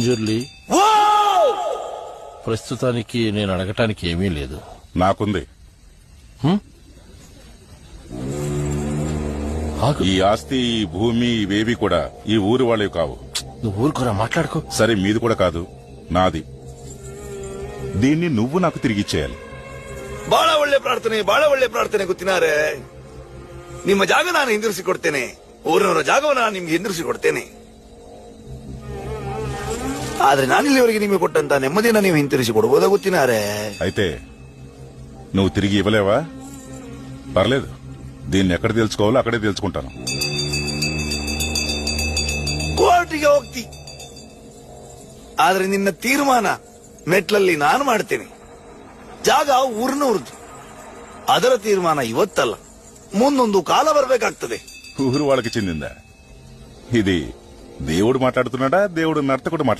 Majorly ప్రస్తుతానికి నేను అడగటానికి ఏమీ లేదు. నాకుంది. ఈ ఆస్తి, ఈ భూమి, ఇవేవి కూడా ఈ ఊరు వాళ్ళవి కావు. నువ్వు ఊరుకోరా, మాట్లాడుకో. సరే, మీది కూడా కాదు, నాది. దీన్ని నువ్వు నాకు తిరిగిచ్చేయాలి. ಬಹಳ ಒಳ್ಳೆ ಪ್ರಾರ್ಥನೆ ಗೊತ್ತಿನಾರೆ. ನಿಮ್ಮ ಜಾಗ ನಾನು ಹಿಂದಿರಿಸಿ ಕೊಡ್ತೇನೆ. ಊರಿನವರ ಜಾಗವನ್ನು ನಾನು ನಿಮ್ಗೆ ಹಿಂದಿರಿಸಿ ಕೊಡ್ತೇನೆ. ಆದ್ರೆ ನಾನಿಲ್ಲಿವರೆಗೆ ನಿಮಗೆ ಕೊಟ್ಟಂತ ನೆಮ್ಮದಿನ ನೀವು ಹಿಂತಿರಿಸಿ ಕೊಡಬಹುದಾ ಗೊತ್ತಿನಾರೆ. అయితే నువ్వు తిరిగి ఇవ్వలేవా? పర్లేదు, దీన్ని ఎక్కడ తెలుసుకోవాలో అక్కడే తెలుసుకుంటాను. ಕೋರ್ಟಿಗೆ ಹೋಗ್ತಿ, ಆದ್ರೆ ನಿನ್ನ ತೀರ್ಮಾನ ಮೆಟ್ಲಲ್ಲಿ ನಾನು ಮಾಡ್ತೇನೆ. ಜಾಗ ಊರಿನವ್ರದ್ದು. ಅದರ ತೀರ್ಮಾನ ಇವತ್ತಲ್ಲ, ముందొందు కాల బరಬೇಕಾಗ್ತದೆ. ఊరు వాళ్ళకి చెందిందా? ఇది దేవుడు మాట్లాడుతున్నాడా, దేవుడు నర్తకుడు మాట్లాడుతున్నాడా?